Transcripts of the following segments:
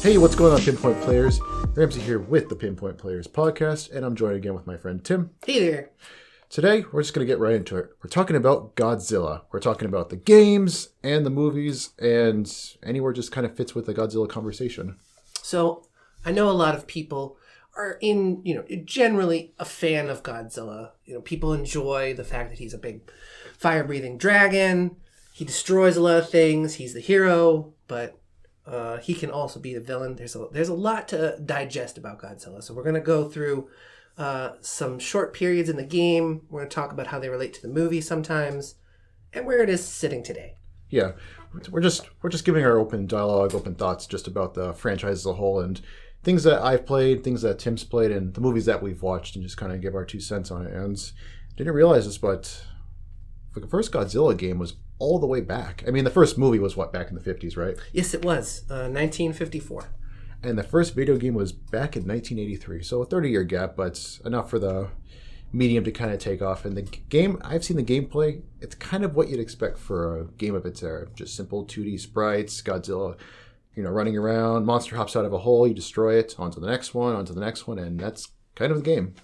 Hey, what's going on, Pinpoint Players? Ramsay here with the Pinpoint Players podcast, and I'm joined again with my friend Tim. Hey there. Today, we're just going to get right into it. We're talking about Godzilla. We're talking about the games and the movies, and anywhere just kind of fits with the Godzilla conversation. So, I know a lot of people are generally a fan of Godzilla. People enjoy the fact that he's a big fire-breathing dragon. He destroys a lot of things. He's the hero, but he can also be the villain. There's a lot to digest about Godzilla. So we're going to go through some short periods in the game. We're going to talk about how they relate to the movie sometimes, and where it is sitting today. Yeah, we're just giving our open dialogue, open thoughts just about the franchise as a whole, and things that I've played, things that Tim's played, and the movies that we've watched, and just kind of give our 2 cents on it. And didn't realize this, but the first Godzilla game was all the way back. I mean, the first movie was back in the 50s, right? Yes, it was. 1954. And the first video game was back in 1983. So a 30-year gap, but enough for the medium to kind of take off. And the game, I've seen the gameplay, it's kind of what you'd expect for a game of its era. Just simple 2D sprites, Godzilla, running around, monster hops out of a hole, you destroy it, onto the next one, and that's kind of the game.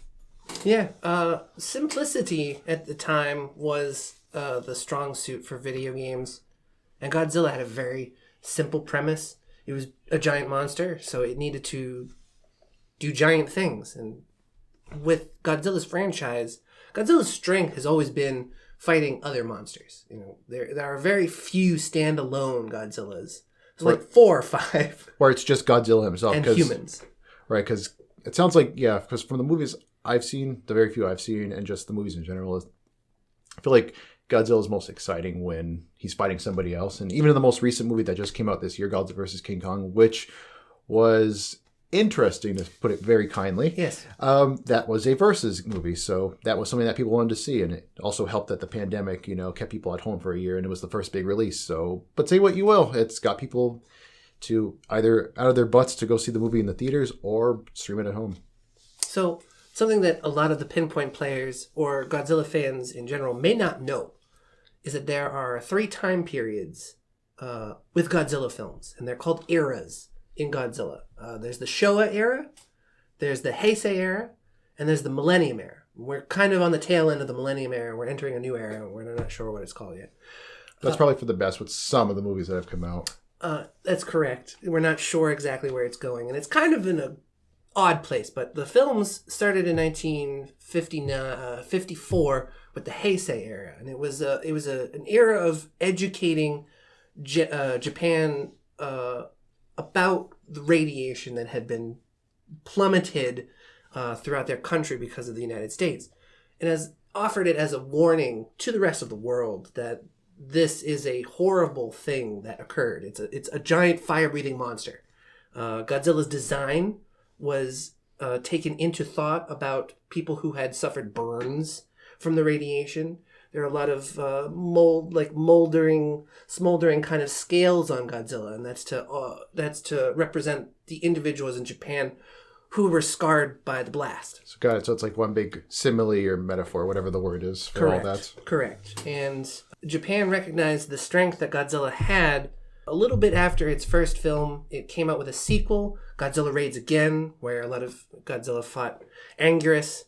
Yeah, simplicity at the time was the strong suit for video games. And Godzilla had a very simple premise. It was a giant monster, so it needed to do giant things. And with Godzilla's franchise, Godzilla's strength has always been fighting other monsters. There are very few standalone Godzillas. There's like 4 or 5. Where it's just Godzilla himself. And humans. Right, because it sounds like, because from the movies I've seen, the very few I've seen, and just the movies in general, I feel like Godzilla's most exciting when he's fighting somebody else. And even in the most recent movie that just came out this year, Godzilla vs. King Kong, which was interesting, to put it very kindly. Yes. That was a versus movie, so that was something that people wanted to see. And it also helped that the pandemic, kept people at home for a year, and it was the first big release. So, but say what you will, it's got people to either out of their butts to go see the movie in the theaters or stream it at home. So, something that a lot of the Pinpoint players or Godzilla fans in general may not know is that there are 3 time periods with Godzilla films, and they're called eras in Godzilla. There's the Showa era, there's the Heisei era, and there's the Millennium era. We're kind of on the tail end of the Millennium era. We're entering a new era. We're not sure what it's called yet. That's probably for the best with some of the movies that have come out. That's correct. We're not sure exactly where it's going, and it's kind of in a odd place, but the films started in 1954 with the Heisei era, and it was an era of educating Japan about the radiation that had been plummeted throughout their country because of the United States, and has offered it as a warning to the rest of the world that this is a horrible thing that occurred. It's a giant fire-breathing monster. Godzilla's design was taken into thought about people who had suffered burns from the radiation. There are a lot of smoldering kind of scales on Godzilla, and that's to represent the individuals in Japan who were scarred by the blast. So got it. So it's like one big simile or metaphor, whatever the word is for all that. Correct. And Japan recognized the strength that Godzilla had. A little bit after its first film, it came out with a sequel, Godzilla Raids Again, where a lot of Godzilla fought Anguirus.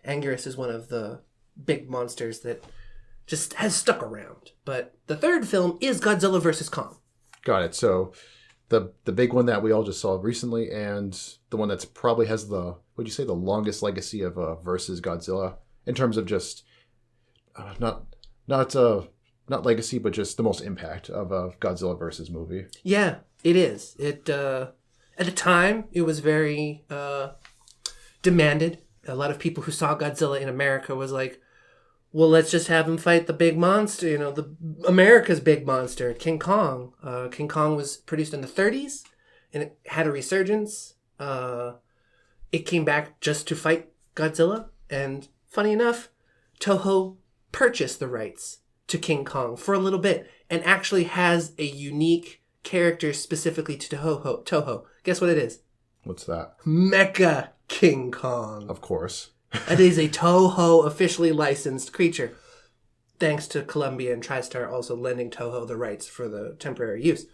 Anguirus is one of the big monsters that just has stuck around. But the third film is Godzilla vs. Kong. Got it. So the big one that we all just saw recently, and the one that's probably has the longest legacy of versus Godzilla in terms of just not legacy, but just the most impact of a Godzilla versus movie. Yeah, it is. It at the time, it was very demanded. A lot of people who saw Godzilla in America was like, well, let's just have him fight the big monster, America's big monster, King Kong. King Kong was produced in the 30s, and it had a resurgence. It came back just to fight Godzilla, and funny enough, Toho purchased the rights to King Kong for a little bit, and actually has a unique character specifically to Toho. Guess what it is? What's that? Mecha King Kong. Of course. It is a Toho officially licensed creature. thanks to Columbia and TriStar also lending Toho the rights for the temporary use.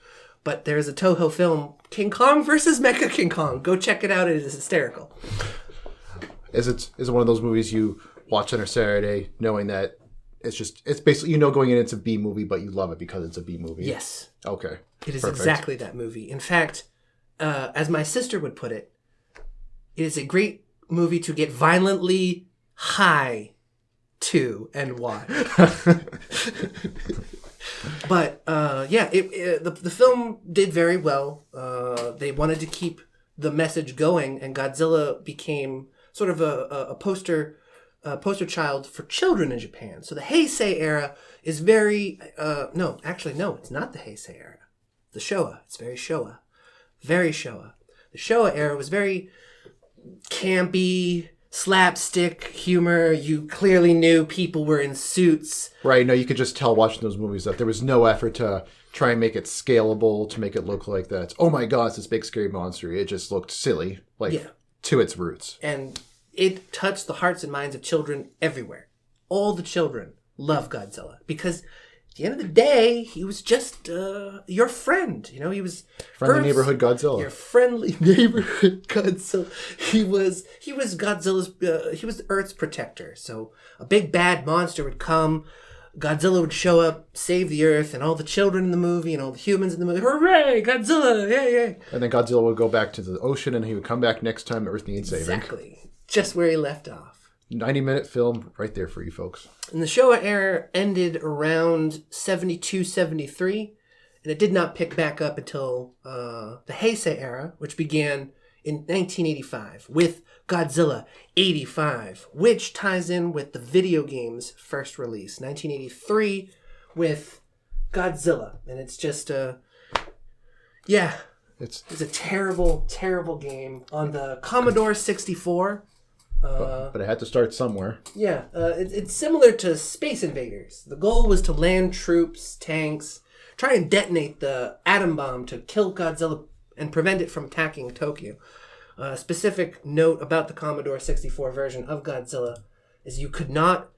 But there's a Toho film, King Kong versus Mecha King Kong. Go check it out. It is hysterical. Is it one of those movies you watch on a Saturday knowing that it's basically, going in, it's a B movie, but you love it because it's a B movie? Yes. Okay. It is Perfect. exactly that movie. In fact, as my sister would put it, it is a great movie to get violently high to and watch. But the film did very well. They wanted to keep the message going, and Godzilla became sort of a poster child for children in Japan. So the Heisei era is very no, it's not the Heisei era. The Showa. It's very Showa. Very Showa. The Showa era was very campy, slapstick humor. You clearly knew people were in suits. Right. No, you could just tell watching those movies that there was no effort to try and make it scalable, to make it look like that. Oh my God, it's this big scary monster. It just looked silly, to its roots. And it touched the hearts and minds of children everywhere. All the children love Godzilla because at the end of the day, he was just your friend. He was friendly neighborhood Godzilla. Your friendly neighborhood Godzilla. He was Godzilla's. He was Earth's protector. So a big bad monster would come. Godzilla would show up, save the Earth, and all the children in the movie and all the humans in the movie. Hooray, Godzilla! Yay! And then Godzilla would go back to the ocean, and he would come back next time Earth needs saving. Exactly, just where he left off. 90-minute film right there for you folks. And the Showa era ended around 72, 73, and it did not pick back up until the Heisei era, which began in 1985 with Godzilla 85, which ties in with the video game's first release, 1983, with Godzilla. And it's just it's a terrible, terrible game on the Commodore 64. But it had to start somewhere. Yeah, it's similar to Space Invaders. The goal was to land troops, tanks, try and detonate the atom bomb to kill Godzilla and prevent it from attacking Tokyo. A specific note about the Commodore 64 version of Godzilla is you could not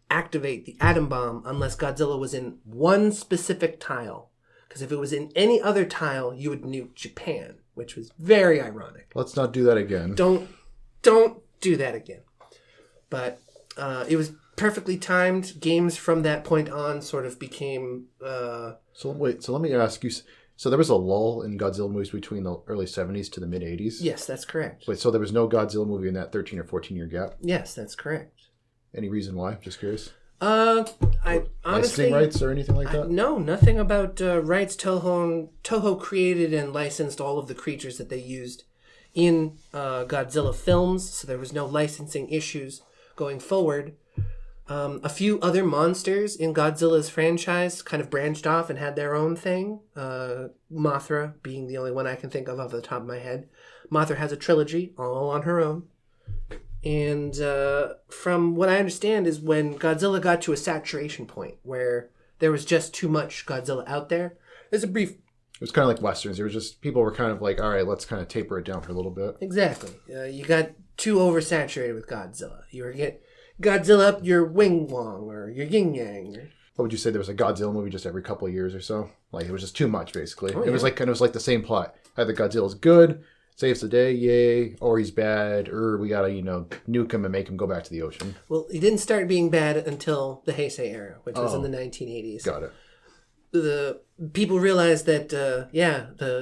activate the atom bomb unless Godzilla was in one specific tile. Because if it was in any other tile, you would nuke Japan, which was very ironic. Let's not do that again. Don't do that again. But it was perfectly timed. Games from that point on sort of became... So let me ask you... So there was a lull in Godzilla movies between the early 70s to the mid 80s? Yes, that's correct. Wait, so there was no Godzilla movie in that 13 or 14-year gap? Yes, that's correct. Any reason why? Just curious. I honestly... Licensing rights or anything like that? No, nothing about rights. Toho created and licensed all of the creatures that they used in Godzilla films, so there was no licensing issues going forward. A few other monsters in Godzilla's franchise kind of branched off and had their own thing. Mothra being the only one I can think of off the top of my head. Mothra has a trilogy all on her own. And from what I understand is when Godzilla got to a saturation point where there was just too much Godzilla out there, there's a brief... It was kind of like Westerns. It was just, people were kind of like, all right, let's kind of taper it down for a little bit. Exactly. You got too oversaturated with Godzilla. You were getting Godzilla up your wing wong or your yin yang. What would you say? There was a Godzilla movie just every couple of years or so? Like, it was just too much, basically. Oh, It was like the same plot. Either Godzilla's good, saves the day, yay, or he's bad, or we gotta, nuke him and make him go back to the ocean. Well, he didn't start being bad until the Heisei era, which was in the 1980s. Got it. The people realized that, the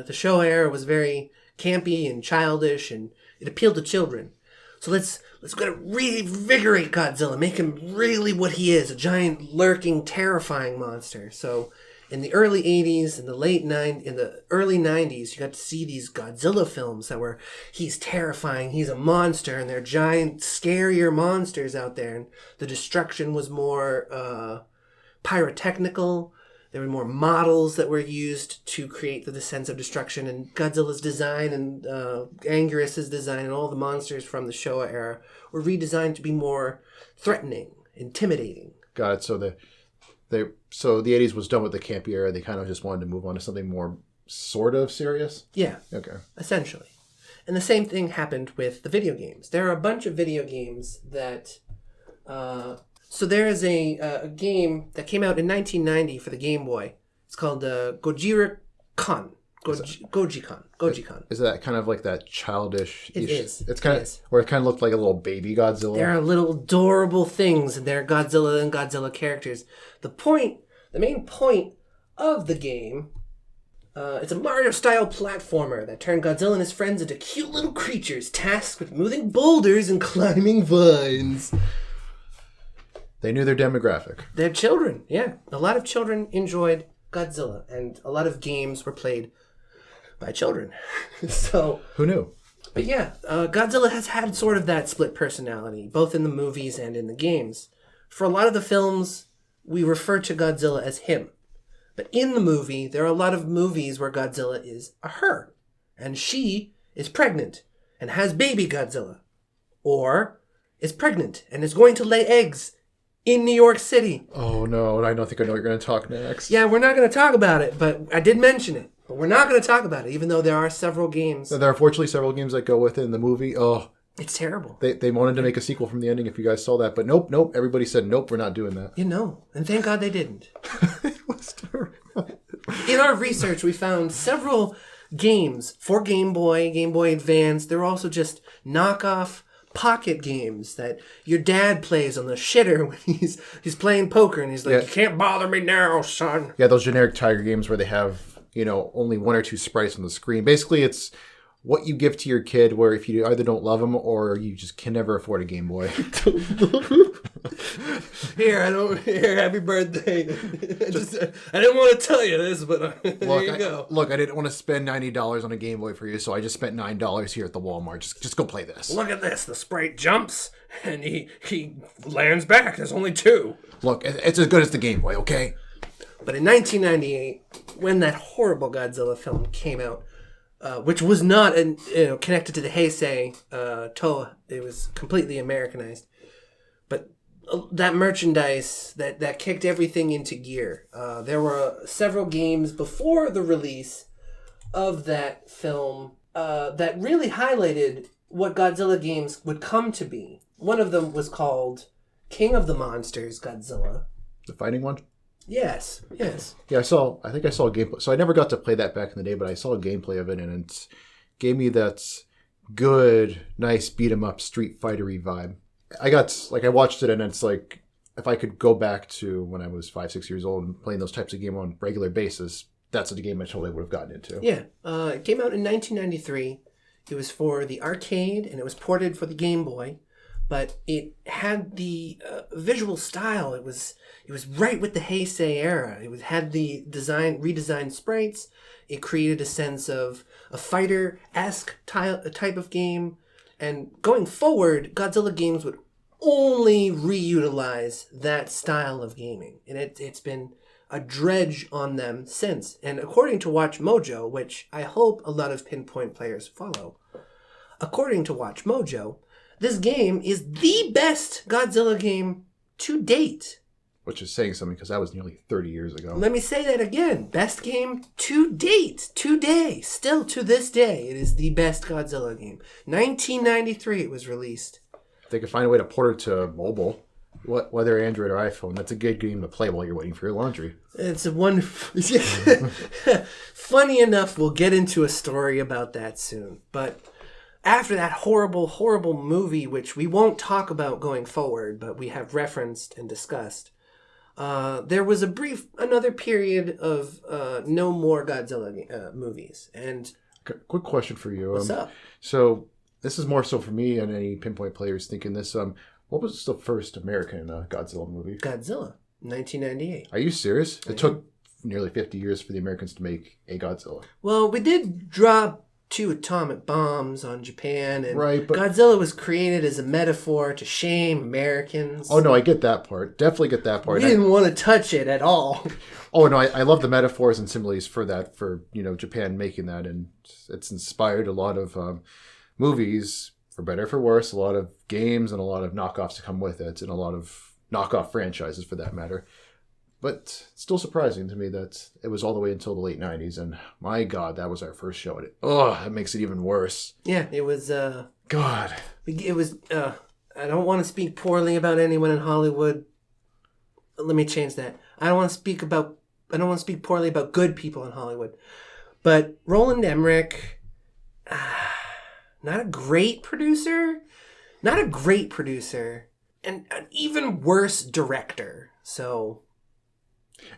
Showa era was very campy and childish, and it appealed to children. So let's gotta reinvigorate Godzilla, make him really what he is, a giant, lurking, terrifying monster. So in the early 80s and in the early 90s, you got to see these Godzilla films that were, he's terrifying, he's a monster, and they're giant, scarier monsters out there. And the destruction was more pyrotechnical. There were more models that were used to create the sense of destruction, and Godzilla's design and Anguirus' design and all the monsters from the Showa era were redesigned to be more threatening, intimidating. Got it. So the 80s was done with the campy era. They kind of just wanted to move on to something more sort of serious? Yeah. Okay. Essentially. And the same thing happened with the video games. There are a bunch of video games that... So there is a game that came out in 1990 for the Game Boy. It's called Gojira Kun. Gojikon. Is that kind of like that childish? It is. It's kind of where it kind of looked like a little baby Godzilla. There are little adorable things, and they're Godzilla and Godzilla characters. The main point of the game, it's a Mario-style platformer that turned Godzilla and his friends into cute little creatures tasked with moving boulders and climbing vines. They knew their demographic. They're children, yeah. A lot of children enjoyed Godzilla, and a lot of games were played by children. So who knew? But yeah, Godzilla has had sort of that split personality, both in the movies and in the games. For a lot of the films, we refer to Godzilla as him. But in the movie, there are a lot of movies where Godzilla is a her. And she is pregnant and has baby Godzilla. Or is pregnant and is going to lay eggs in New York City. Oh no, I don't think I know what you're going to talk next. Yeah, we're not going to talk about it, but I did mention it. But we're not going to talk about it, even though there are several games. There are unfortunately several games that go with it in the movie. Oh, it's terrible. They wanted to make a sequel from the ending, if you guys saw that. But nope. Everybody said, nope, we're not doing that. You know, and thank God they didn't. It was terrible. In our research, we found several games for Game Boy, Game Boy Advance. They're also just knockoff pocket games that your dad plays on the shitter when he's playing poker, and he's like, You can't bother me now, son. Yeah, those generic Tiger games where they have, only one or two sprites on the screen. Basically, it's what you give to your kid, where if you either don't love them or you just can never afford a Game Boy. Here, happy birthday. I didn't want to tell you this, but there you go. Look, I didn't want to spend $90 on a Game Boy for you, so I just spent $9 here at the Walmart. Just go play this. Look at this. The sprite jumps, and he lands back. There's only two. Look, it's as good as the Game Boy, okay? But in 1998, when that horrible Godzilla film came out, which was not connected to the Heisei Toa, it was completely Americanized. But that merchandise that kicked everything into gear. There were several games before the release of that film that really highlighted what Godzilla games would come to be. One of them was called King of the Monsters Godzilla. The fighting one? Yes. Yeah, I think I saw a gameplay. So I never got to play that back in the day, but I saw a gameplay of it, and it gave me that good, nice beat-em-up Street Fighter-y vibe. I watched it, and it's like, if I could go back to when I was 5-6 years old and playing those types of games on a regular basis, that's the game I totally would have gotten into. Yeah. It came out in 1993. It was for the arcade, and it was ported for the Game Boy. But it had the visual style. It was right with the Heisei era. It had the redesigned sprites. It created a sense of a fighter-esque type of game. And going forward, Godzilla games would only reutilize that style of gaming. And it's been a dredge on them since. And according to Watch Mojo, which I hope a lot of Pinpoint players follow, according to Watch Mojo, this game is the best Godzilla game to date. Which is saying something, because that was nearly 30 years ago. Let me say that again. Best game to date. Today. Still to this day, it is the best Godzilla game. 1993 it was released. If they could find a way to port it to mobile, whether Android or iPhone, that's a good game to play while you're waiting for your laundry. It's a wonderful... Funny enough, we'll get into a story about that soon. But after that horrible, horrible movie, which we won't talk about going forward, but we have referenced and discussed, there was another period of no more Godzilla movies. And quick question for you. What's up? So this is more so for me and any Pinpoint players thinking this. What was the first American Godzilla movie? Godzilla, 1998. Are you serious? It took nearly 50 years for the Americans to make a Godzilla. Well, we did drop 2 atomic bombs on Japan, and right, but Godzilla was created as a metaphor to shame Americans. Oh no, I get that part. Definitely get that part. We didn't want to touch it at all. Oh no, I love the metaphors and similes for that. For Japan making that, and it's inspired a lot of movies, for better or for worse, a lot of games and a lot of knockoffs to come with it, and a lot of knockoff franchises for that matter. But it's still surprising to me that it was all the way until the late 90s, and my God, that was our first show at it. Oh, that makes it even worse. Yeah, it was... God. It was... I don't want to speak poorly about anyone in Hollywood. Let me change that. I don't want to speak poorly about good people in Hollywood. But Roland Emmerich, not a great producer, and an even worse director. So,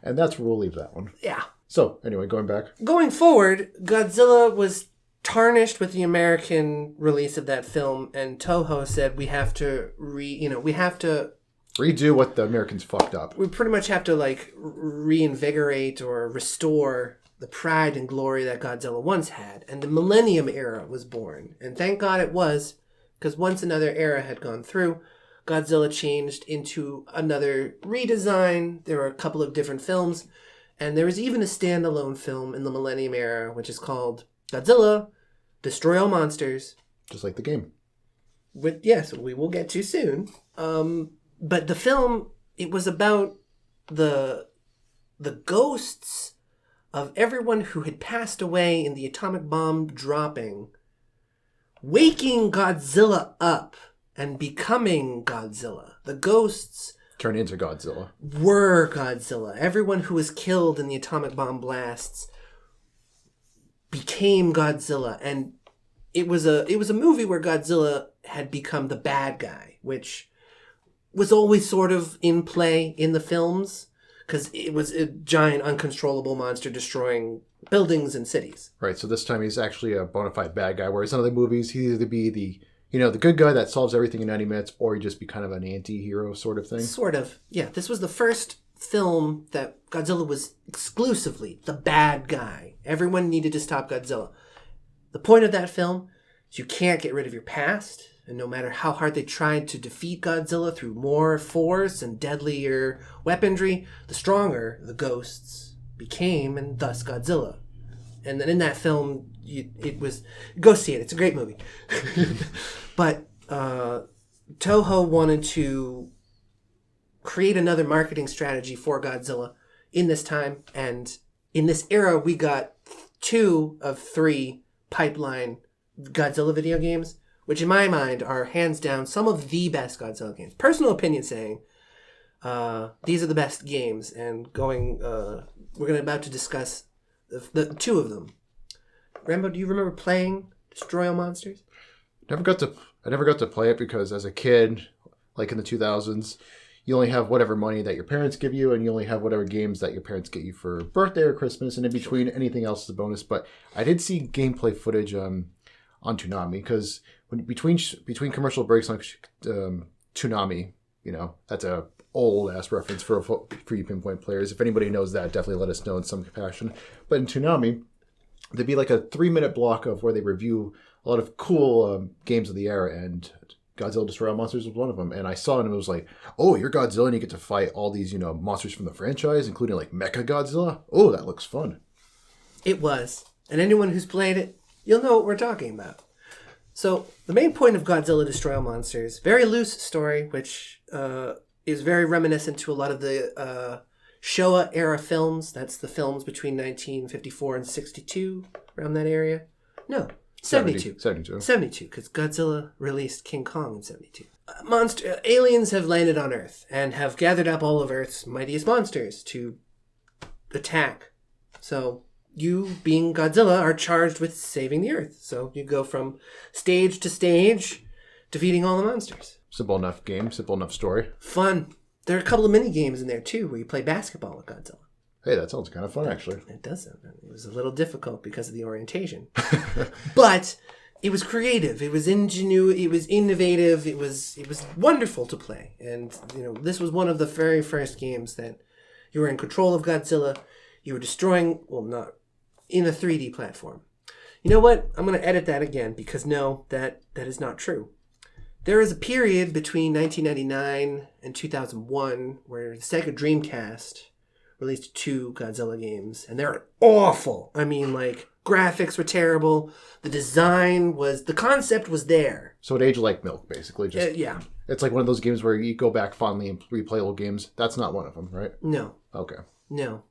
and that's where we'll leave that one. Yeah. So, anyway, going back. Going forward, Godzilla was tarnished with the American release of that film, and Toho said we have to redo what the Americans fucked up. We pretty much have to like reinvigorate or restore the pride and glory that Godzilla once had. And the Millennium Era was born. And thank God it was, because once another era had gone through, Godzilla changed into another redesign. There were a couple of different films, and there was even a standalone film in the Millennium Era, which is called Godzilla, Destroy All Monsters. Just like the game. Yes, we will get to soon. But the film, it was about the ghosts of everyone who had passed away in the atomic bomb dropping, waking Godzilla up and becoming Godzilla. The ghosts turn into Godzilla. Were Godzilla. Everyone who was killed in the atomic bomb blasts became Godzilla, and it was a movie where Godzilla had become the bad guy, which was always sort of in play in the films because it was a giant uncontrollable monster destroying buildings and cities. Right, so this time he's actually a bona fide bad guy, whereas in other movies he'd either be the good guy that solves everything in 90 minutes, or he'd just be kind of an anti-hero sort of thing. Sort of, yeah. This was the first film that Godzilla was exclusively the bad guy. Everyone needed to stop Godzilla. The point of that film is you can't get rid of your past, and no matter how hard they tried to defeat Godzilla through more force and deadlier weaponry, the stronger the ghosts became, and thus Godzilla. And then in that film, go see it. It's a great movie. But Toho wanted to create another marketing strategy for Godzilla in this time. And in this era, we got 2 of 3 pipeline Godzilla video games, which in my mind are hands down some of the best Godzilla games. Personal opinion saying these are the best games. And we're about to discuss the 2 of them. Rambo, do you remember playing Destroy All Monsters? I never got to play it because as a kid, like in the 2000s, you only have whatever money that your parents give you, and you only have whatever games that your parents get you for birthday or Christmas, and in between, anything else is a bonus. But I did see gameplay footage on Toonami, because between commercial breaks on Toonami, that's a old-ass reference for you Pinpoint players. If anybody knows that, definitely let us know in some fashion. But in Toonami, there'd be like a 3-minute block of where they review a lot of cool games of the era, and Godzilla Destroy All Monsters was one of them. And I saw it and it was like, oh, you're Godzilla and you get to fight all these, monsters from the franchise, including like Mecha Godzilla. Oh, that looks fun. It was. And anyone who's played it, you'll know what we're talking about. So the main point of Godzilla Destroy All Monsters, very loose story, which is very reminiscent to a lot of the Showa era films. That's the films between 1954 and 62, around that area. No, 72. 72, because Godzilla released King Kong in 72. Aliens have landed on Earth and have gathered up all of Earth's mightiest monsters to attack. So you, being Godzilla, are charged with saving the Earth. So you go from stage to stage, defeating all the monsters. Simple enough game, simple enough story. Fun. There are a couple of mini games in there, too, where you play basketball with Godzilla. Hey, that sounds kind of fun, actually. It does sound fun. It was a little difficult because of the orientation. But it was creative. It was ingenuity. It was innovative. It was wonderful to play. And, this was one of the very first games that you were in control of Godzilla. You were destroying, not in a 3D platform. You know what? I'm going to edit that again because, no, that is not true. There is a period between 1999 and 2001 where the Sega Dreamcast released 2 Godzilla games, and they're awful. I mean, graphics were terrible. The concept was there. So it aged like milk, basically. Yeah. It's like one of those games where you go back fondly and replay old games. That's not one of them, right? No. Okay. No.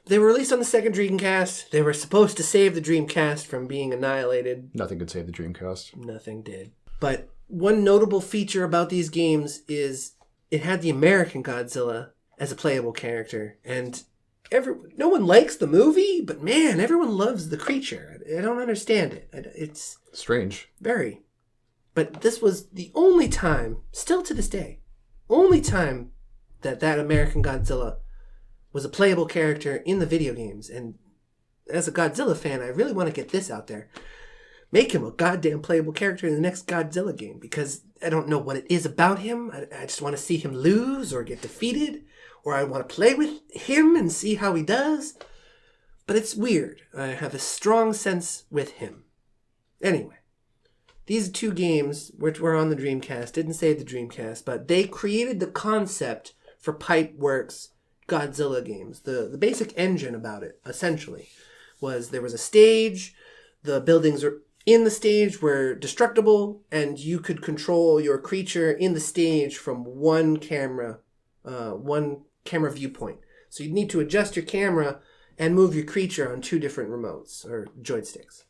They were released on the Sega Dreamcast. They were supposed to save the Dreamcast from being annihilated. Nothing could save the Dreamcast. Nothing did. But one notable feature about these games is it had the American Godzilla as a playable character. And no one likes the movie, but man, everyone loves the creature. I don't understand it. It's strange. Very. But this was the only time, still to this day, only time that American Godzilla was a playable character in the video games. And as a Godzilla fan, I really want to get this out there. Make him a goddamn playable character in the next Godzilla game, because I don't know what it is about him. I just want to see him lose or get defeated, or I want to play with him and see how he does. But it's weird. I have a strong sense with him. Anyway, these two games, which were on the Dreamcast, didn't save the Dreamcast, but they created the concept for Pipeworks Godzilla games. The basic engine about it, essentially, was there was a stage, the buildings are in the stage were destructible, and you could control your creature in the stage from one camera viewpoint. So you'd need to adjust your camera and move your creature on two different remotes or joysticks.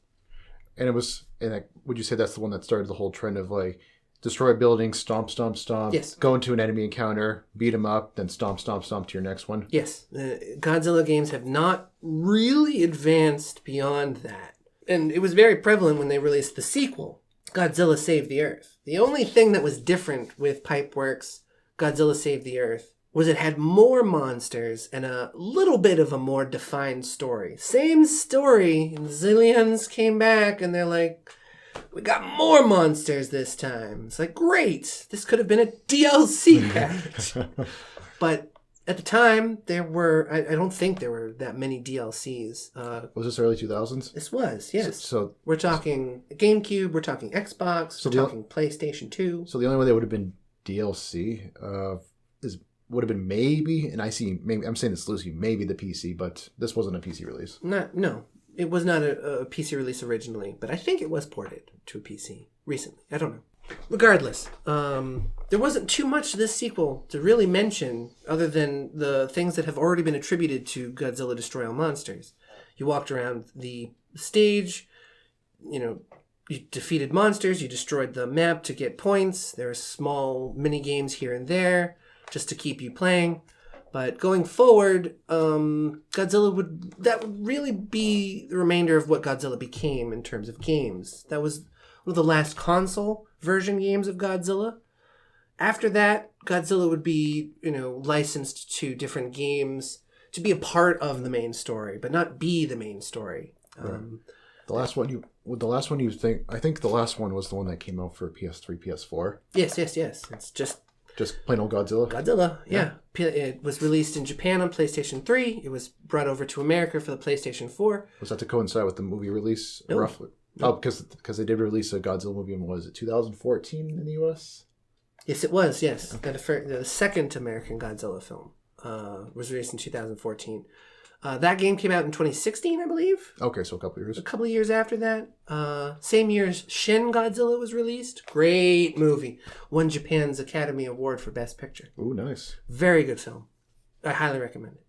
And would you say that's the one that started the whole trend of like destroy buildings, stomp, stomp, stomp, yes, go into an enemy encounter, beat him up, then stomp, stomp, stomp to your next one? Yes. Godzilla games have not really advanced beyond that. And it was very prevalent when they released the sequel, Godzilla Save the Earth. The only thing that was different with Pipeworks Godzilla Save the Earth was it had more monsters and a little bit of a more defined story. Same story, and Zillions came back and they're like, we got more monsters this time. It's like, great, this could have been a DLC package. But at the time, there were, I don't think there were that many DLCs. Was this early 2000s? This was, yes. So we're talking GameCube, we're talking Xbox, we're talking PlayStation 2. So the only way that would have been DLC would have been maybe, and I'm saying this loosely, maybe the PC, but this wasn't a PC release. No, it was not a PC release originally, but I think it was ported to a PC recently. I don't know. Regardless, there wasn't too much to this sequel to really mention other than the things that have already been attributed to Godzilla Destroy All Monsters. You walked around the stage, you defeated monsters, you destroyed the map to get points. There are small mini games here and there just to keep you playing. But going forward, Godzilla would really be the remainder of what Godzilla became in terms of games. That was one of the last console version games of Godzilla. After that, Godzilla would be, licensed to different games to be a part of the main story, but not be the main story. Right. The last one you think? I think the last one was the one that came out for PS3, PS4. Yes. It's just plain old Godzilla. Godzilla, yeah. It was released in Japan on PlayStation 3. It was brought over to America for the PlayStation 4. Was that to coincide with the movie release? Nope. Roughly. Oh, because they did release a Godzilla movie in, was it 2014 in the US? Yes, it was, yes. The second American Godzilla film was released in 2014. That game came out in 2016, I believe. Okay, so a couple of years. A couple of years after that. Same year as Shin Godzilla was released. Great movie. Won Japan's Academy Award for Best Picture. Ooh, nice. Very good film. I highly recommend it.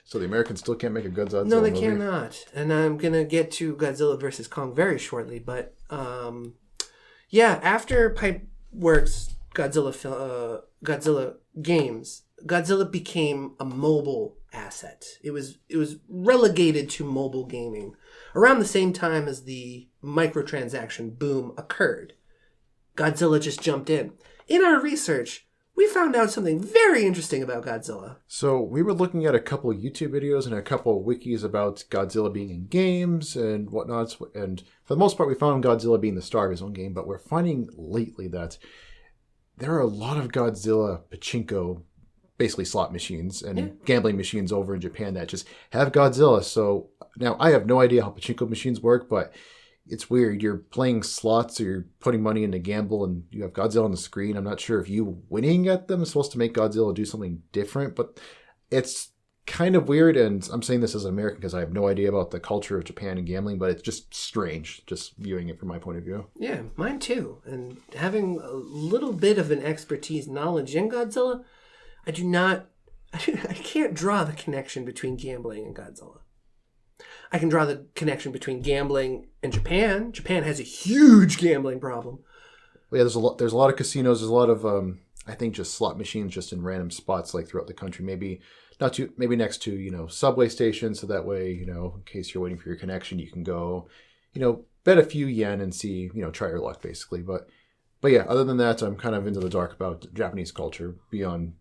So the Americans still can't make a Godzilla movie? No, they cannot. And I'm going to get to Godzilla vs. Kong very shortly. But, after Pipeworks Godzilla games, Godzilla became a mobile asset. It was relegated to mobile gaming around the same time as the microtransaction boom occurred. Godzilla just jumped in. In our research, we found out something very interesting about Godzilla. So we were looking at a couple of YouTube videos and a couple of wikis about Godzilla being in games and whatnot. And for the most part, we found Godzilla being the star of his own game. But we're finding lately that there are a lot of Godzilla pachinko, basically slot machines and gambling machines over in Japan that just have Godzilla. So now I have no idea how pachinko machines work, but it's weird. You're playing slots or you're putting money in to gamble and you have Godzilla on the screen. I'm not sure if you winning at them is supposed to make Godzilla do something different, but it's kind of weird. And I'm saying this as an American because I have no idea about the culture of Japan and gambling, but it's just strange just viewing it from my point of view. Yeah, mine too. And having a little bit of an expertise knowledge in Godzilla, I can't draw the connection between gambling and Godzilla. I can draw the connection between gambling and Japan. Japan has a huge gambling problem. Well, yeah, there's a lot of casinos. There's a lot of I think just slot machines just in random spots like throughout the country. Maybe next to, subway stations. So that way, in case you're waiting for your connection, you can go, bet a few yen and see, try your luck basically. But yeah, other than that, I'm kind of into the dark about Japanese culture beyond,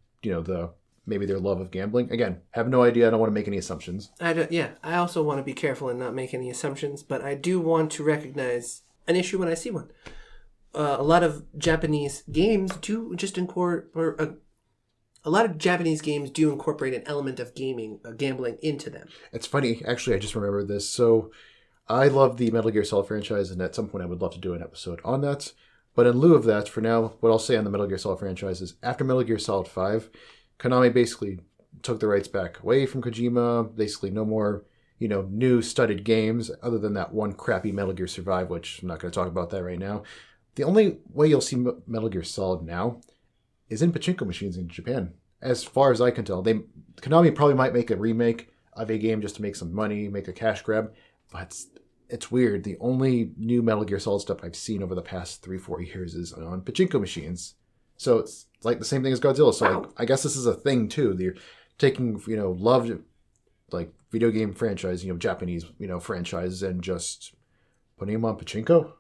maybe their love of gambling. Again, have no idea. I don't want to make any assumptions. I also want to be careful and not make any assumptions, but I do want to recognize an issue when I see one. A lot of Japanese games do incorporate an element of gambling into them. It's funny, actually. I just remembered this. So, I love the Metal Gear Solid franchise, and at some point, I would love to do an episode on that. But in lieu of that, for now, what I'll say on the Metal Gear Solid franchise is after Metal Gear Solid 5, Konami basically took the rights back away from Kojima. Basically, no more, new studded games other than that one crappy Metal Gear Survive, which I'm not going to talk about that right now. The only way you'll see Metal Gear Solid now is in pachinko machines in Japan. As far as I can tell, Konami probably might make a remake of a game just to make some money, make a cash grab, but it's weird. The only new Metal Gear Solid stuff I've seen over the past 3-4 years is on pachinko machines. So it's like the same thing as Godzilla. So Wow. I guess this is a thing too. They're taking, loved like video game franchise, Japanese, franchises and just putting them on pachinko.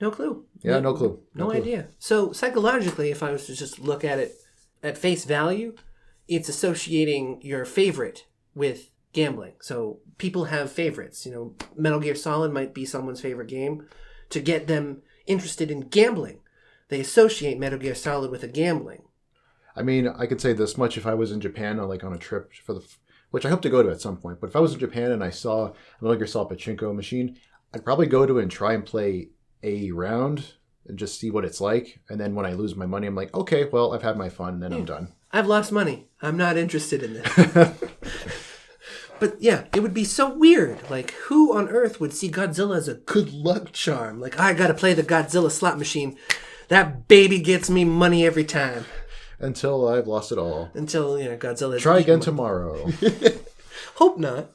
No clue. Yeah, no clue. No idea. So psychologically, if I was to just look at it at face value, it's associating your favorite with gambling. So people have favorites. Metal Gear Solid might be someone's favorite game. To get them interested in gambling, they associate Metal Gear Solid with a gambling. I mean, I could say this much: if I was in Japan on a trip which I hope to go to at some point, but if I was in Japan and I saw a Metal Gear Solid pachinko machine, I'd probably go to it and try and play a round and just see what it's like. And then when I lose my money, I'm like, okay, well, I've had my fun, and then I'm done. I've lost money. I'm not interested in this. But yeah, it would be so weird. Like, who on earth would see Godzilla as a good luck charm? Like, I gotta play the Godzilla slot machine. That baby gets me money every time. Until I've lost it all. Until, Godzilla... Try again tomorrow. Hope not.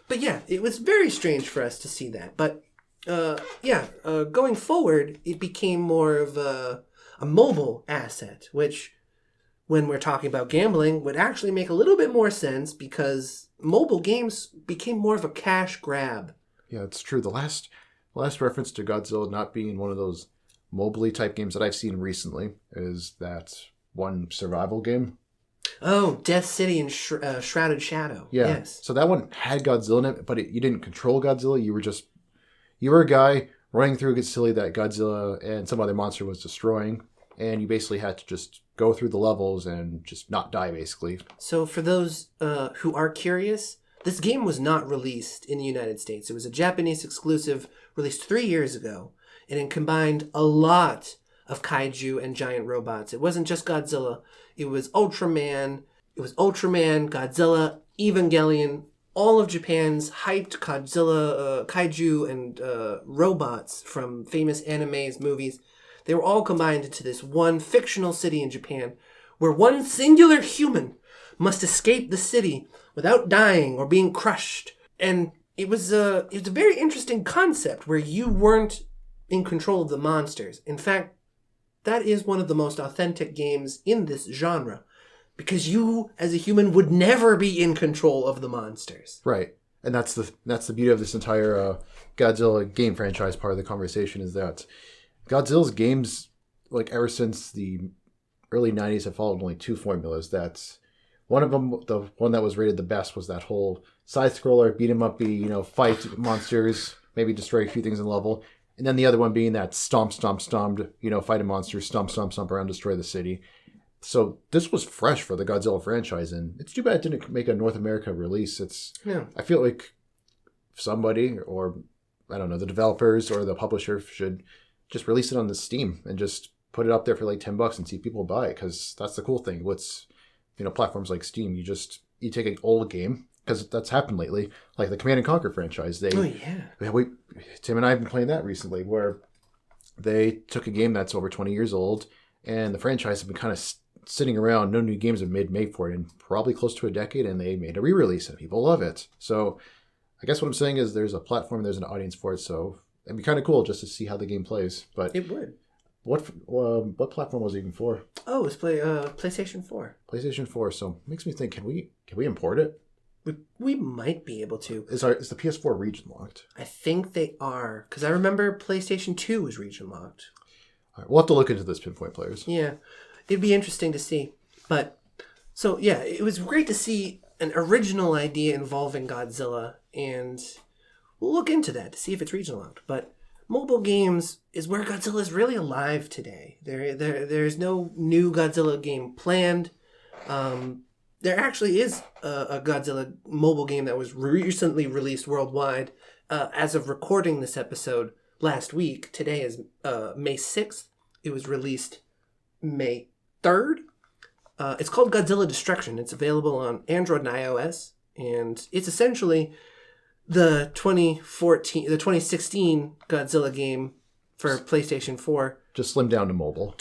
But yeah, it was very strange for us to see that. But, going forward, it became more of a mobile asset, which, when we're talking about gambling, would actually make a little bit more sense because mobile games became more of a cash grab. Yeah, it's true. The last reference to Godzilla not being one of those mobile type games that I've seen recently is that one survival game. Oh, Death City and Shrouded Shadow. Yeah. Yes. So that one had Godzilla in it, but you didn't control Godzilla. You were a guy running through a city that Godzilla and some other monster was destroying, and you basically had to just go through the levels and just not die, basically. So for those who are curious, this game was not released in the United States. It was a Japanese exclusive released 3 years ago, and it combined a lot of kaiju and giant robots. It wasn't just Godzilla. It was Ultraman, Godzilla, Evangelion. All of Japan's hyped Godzilla, kaiju, and robots from famous animes, movies, they were all combined into this one fictional city in Japan where one singular human must escape the city without dying or being crushed. And it was a very interesting concept where you weren't in control of the monsters. In fact, that is one of the most authentic games in this genre, because you, as a human, would never be in control of the monsters. Right. And that's the beauty of this entire Godzilla game franchise part of the conversation, is that Godzilla's games, like ever since the early 90s, have followed only two formulas. That's one of them, the one that was rated the best, was that whole side-scroller, beat 'em up, fight monsters, maybe destroy a few things in the level. And then the other one being that stomp, fight a monster, stomp around, destroy the city. So this was fresh for the Godzilla franchise, and it's too bad it didn't make a North America release. I feel like somebody, or I don't know, the developers or the publisher should just release it on the Steam and just put it up there for like $10 and see if people buy it, because that's the cool thing. What's platforms like Steam, you take an old game, because that's happened lately, like the Command & Conquer franchise. Tim and I have been playing that recently, where they took a game that's over 20 years old, and the franchise has been kind of sitting around. No new games have been made for it in probably close to a decade, and they made a re-release, and people love it. So I guess what I'm saying is there's a platform, there's an audience for it, so it'd be kind of cool just to see how the game plays. But it would. What platform was it even for? Oh, it's PlayStation 4. PlayStation 4. So makes me think, can we import it? We might be able to. Is the PS4 region locked? I think they are, because I remember PlayStation 2 was region locked. All right, we'll have to look into this, Pinpoint Players. Yeah, it'd be interesting to see. But, so yeah, it was great to see an original idea involving Godzilla, and we'll look into that to see if it's region locked. But mobile games is where Godzilla is really alive today. There's no new Godzilla game planned. There actually is a Godzilla mobile game that was recently released worldwide. As of recording this episode last week, today is May 6th. It was released May 3rd. It's called Godzilla Destruction. It's available on Android and iOS. And it's essentially the 2016 Godzilla game for PlayStation 4. Just slimmed down to mobile.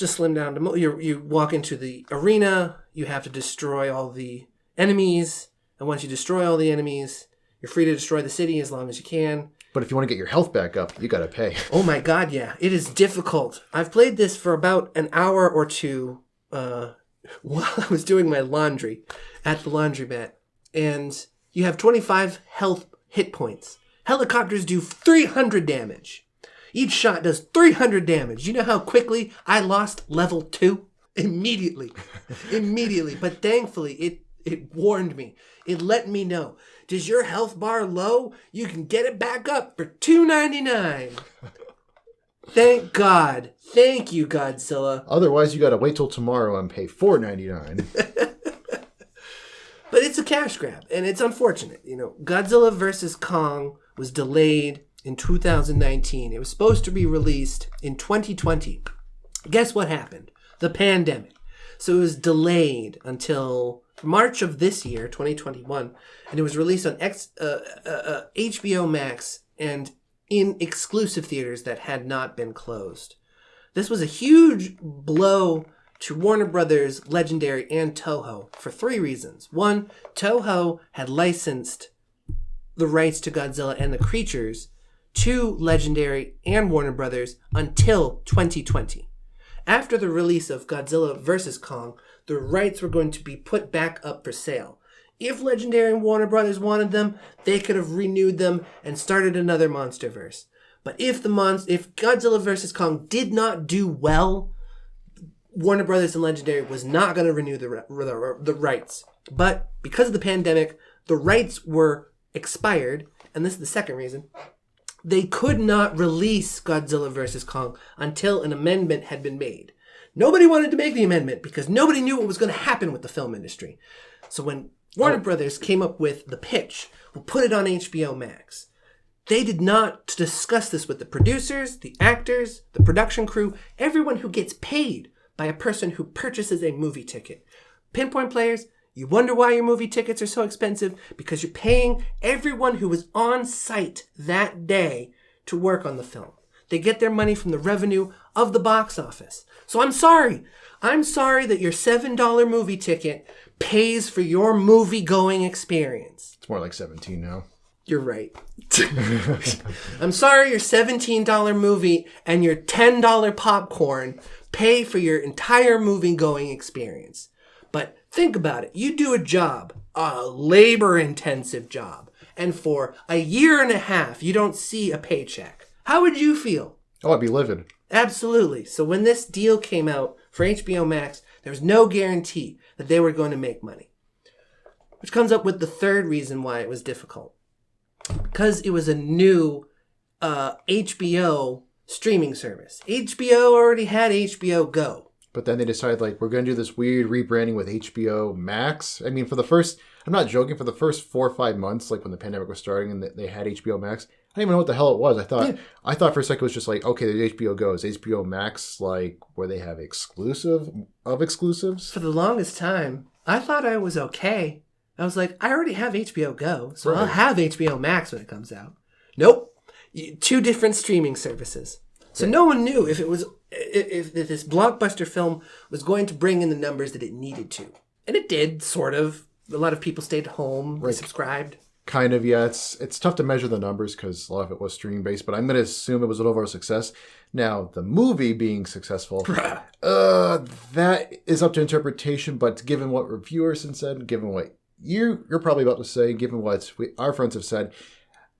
You walk into the arena, you have to destroy all the enemies, and once you destroy all the enemies, you're free to destroy the city as long as you can. But if you want to get your health back up, you got to pay. Oh my god, yeah. It is difficult. I've played this for about an hour or two while I was doing my laundry at the laundromat. And you have 25 health hit points. Helicopters do 300 damage. Each shot does 300 damage. You know how quickly I lost level 2? Immediately. But thankfully, it warned me. It let me know. Does your health bar low? You can get it back up for $2.99. Thank God. Thank you, Godzilla. Otherwise, you got to wait till tomorrow and pay $4.99. But it's a cash grab, and it's unfortunate. You know, Godzilla vs. Kong was delayed in 2019. It was supposed to be released in 2020. Guess what happened? The pandemic. So it was delayed until March of this year, 2021, and it was released on HBO Max and in exclusive theaters that had not been closed. This was a huge blow to Warner Brothers, Legendary, and Toho for 3 reasons. 1, Toho had licensed the rights to Godzilla and the creatures to Legendary and Warner Brothers until 2020. After the release of Godzilla vs. Kong, the rights were going to be put back up for sale. If Legendary and Warner Brothers wanted them, they could have renewed them and started another MonsterVerse. But if Godzilla vs. Kong did not do well, Warner Brothers and Legendary was not going to renew the rights. But because of the pandemic, the rights were expired, and this is the second reason. They could not release Godzilla vs. Kong until an amendment had been made. Nobody wanted to make the amendment because nobody knew what was going to happen with the film industry. So when Warner Brothers came up with the pitch, we'll put it on HBO Max. They did not discuss this with the producers, the actors, the production crew, everyone who gets paid by a person who purchases a movie ticket. Pinpoint Players, you wonder why your movie tickets are so expensive? Because you're paying everyone who was on site that day to work on the film. They get their money from the revenue of the box office. So I'm sorry. I'm sorry that your $7 movie ticket pays for your movie-going experience. It's more like 17 now. You're right. I'm sorry your $17 movie and your $10 popcorn pay for your entire movie-going experience. But think about it. You do a job, a labor-intensive job, and for a year and a half, you don't see a paycheck. How would you feel? Oh, I'd be livid. Absolutely. So when this deal came out for HBO Max, there was no guarantee that they were going to make money. Which comes up with the third reason why it was difficult. Because it was a new HBO streaming service. HBO already had HBO Go. But then they decided, we're going to do this weird rebranding with HBO Max. I mean, I'm not joking, for the first 4 or 5 months, when the pandemic was starting and they had HBO Max, I didn't even know what the hell it was. I thought for a second it was just okay, there's HBO Go. Is HBO Max where they have exclusives? For the longest time, I thought I was okay. I was like, I already have HBO Go, so right. I'll have HBO Max when it comes out. Nope. 2 different streaming services. So no one knew if this blockbuster film was going to bring in the numbers that it needed to. And it did, sort of. A lot of people stayed home, subscribed. Kind of, yeah. It's tough to measure the numbers because a lot of it was streaming based, but I'm going to assume it was an overall success. Now, the movie being successful, that is up to interpretation. But given what reviewers have said, given what you're probably about to say, given what our friends have said,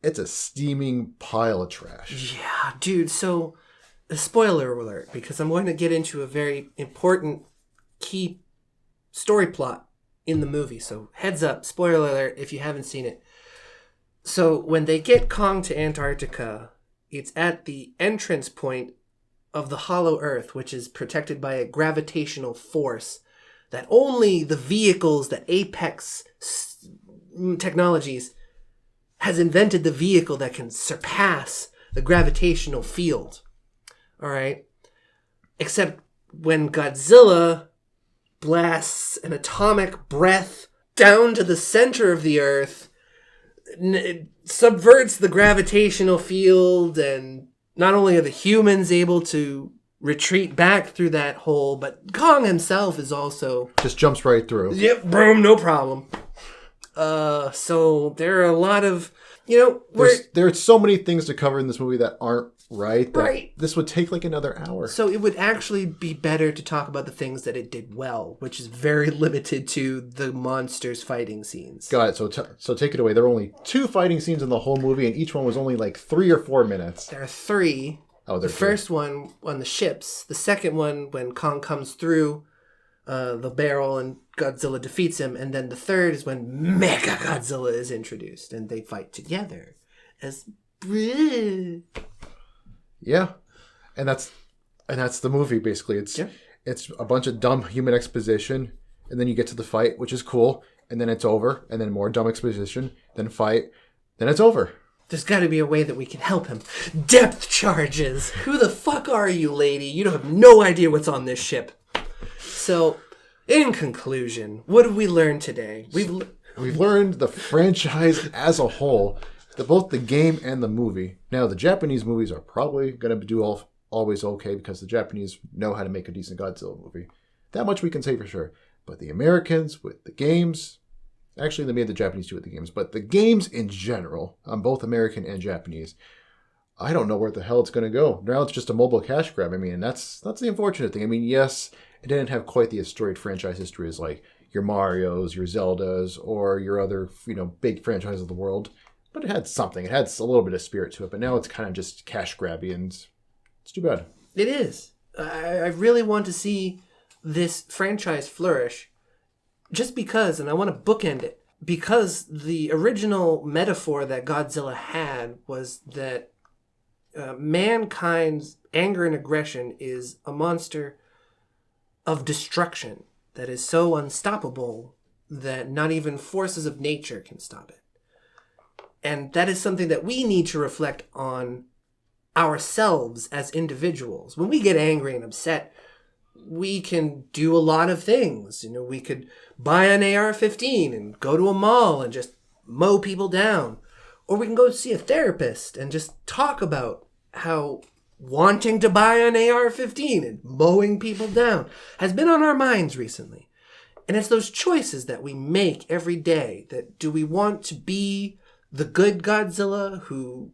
it's a steaming pile of trash. Yeah, dude. So, a spoiler alert, because I'm going to get into a very important key story plot in the movie. So, heads up, spoiler alert if you haven't seen it. So when they get Kong to Antarctica, it's at the entrance point of the hollow Earth, which is protected by a gravitational force that only the vehicles, the Apex Technologies, has invented the vehicle that can surpass the gravitational field. All right? Except when Godzilla blasts an atomic breath down to the center of the Earth, it subverts the gravitational field, and not only are the humans able to retreat back through that hole, but Kong himself is also... Just jumps right through. Yep, boom, no problem. So there are a lot of... There's so many things to cover in this movie that aren't right. Right. This would take like another hour. So it would actually be better to talk about the things that it did well, which is very limited to the monsters fighting scenes. Got it. So take it away. There were only 2 fighting scenes in the whole movie, and each one was only like 3 or 4 minutes. There are 3. Oh, the first one on the ships. The second one when Kong comes through the barrel and Godzilla defeats him. And then the third is when Mega Godzilla is introduced and they fight together as... Yeah, and that's the movie basically. It's a bunch of dumb human exposition, and then you get to the fight, which is cool, and then it's over, and then more dumb exposition, then fight, then it's over. There's got to be a way that we can help him. Depth charges. Who the fuck are you, lady? You don't have no idea what's on this ship. So, in conclusion, what have we learned today? We've learned the franchise as a whole. Both the game and the movie. Now, the Japanese movies are probably going to do always okay because the Japanese know how to make a decent Godzilla movie. That much we can say for sure. But the Americans with the games... Actually, they made the Japanese do with the games. But the games in general, on both American and Japanese, I don't know where the hell it's going to go. Now it's just a mobile cash grab. I mean, and that's the unfortunate thing. I mean, yes, it didn't have quite the storied franchise history as like your Marios, your Zeldas, or your other big franchises of the world. But it had something. It had a little bit of spirit to it. But now it's kind of just cash grabby, and it's too bad. It is. I really want to see this franchise flourish just because, and I want to bookend it, because the original metaphor that Godzilla had was that mankind's anger and aggression is a monster of destruction that is so unstoppable that not even forces of nature can stop it. And that is something that we need to reflect on ourselves as individuals. When we get angry and upset, we can do a lot of things. We could buy an AR-15 and go to a mall and just mow people down. Or we can go see a therapist and just talk about how wanting to buy an AR-15 and mowing people down has been on our minds recently. And it's those choices that we make every day. That do we want to be the good Godzilla who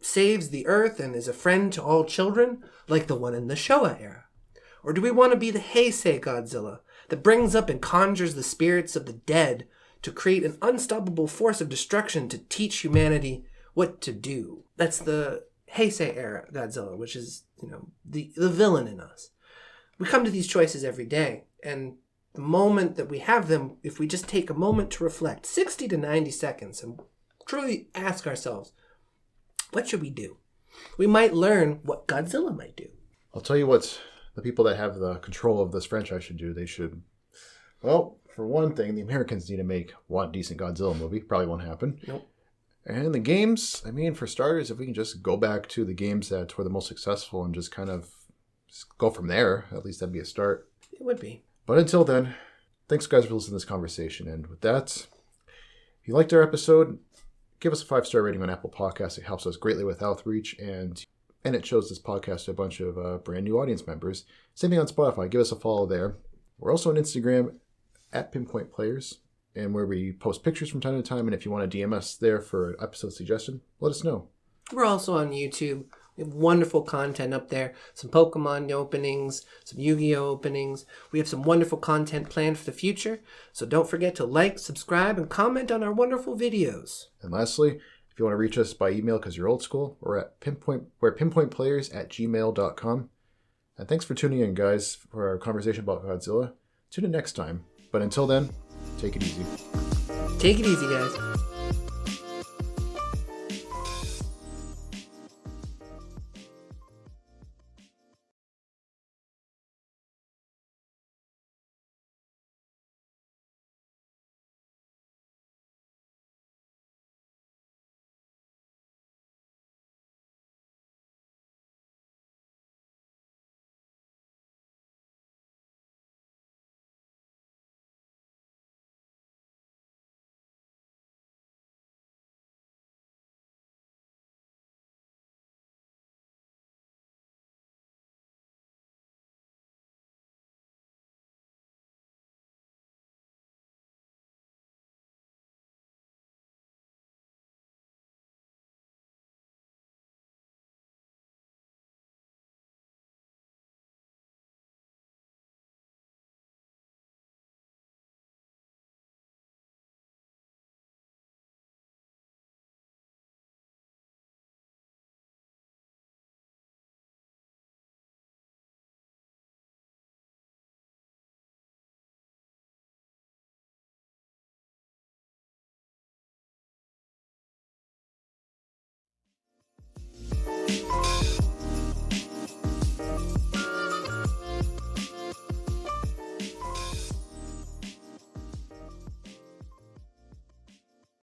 saves the Earth and is a friend to all children, like the one in the Showa era? Or do we want to be the Heisei Godzilla that brings up and conjures the spirits of the dead to create an unstoppable force of destruction to teach humanity what to do? That's the Heisei era Godzilla, which is, the villain in us. We come to these choices every day, and the moment that we have them, if we just take a moment to reflect, 60 to 90 seconds, and truly ask ourselves, what should we do? We might learn what Godzilla might do. I'll tell you what the people that have the control of this franchise should do. They should, well, for one thing, the Americans need to make one decent Godzilla movie. Probably won't happen. Nope. And the games, I mean, for starters, if we can just go back to the games that were the most successful and just kind of go from there, at least that'd be a start. It would be. But until then, thanks guys for listening to this conversation. And with that, if you liked our episode, give us a 5-star rating on Apple Podcasts. It helps us greatly with outreach, and it shows this podcast to a bunch of brand new audience members. Same thing on Spotify. Give us a follow there. We're also on Instagram at Pinpoint Players. and where we post pictures from time to time. And if you want to DM us there for an episode suggestion, let us know. We're also on YouTube. We have wonderful content up there. Some Pokemon openings, some Yu-Gi-Oh openings. We have some wonderful content planned for the future. So don't forget to like, subscribe, and comment on our wonderful videos. And lastly, if you want to reach us by email because you're old school, we're at pinpointplayers@gmail.com. And thanks for tuning in, guys, for our conversation about Godzilla. Tune in next time. But until then, take it easy. Take it easy, guys.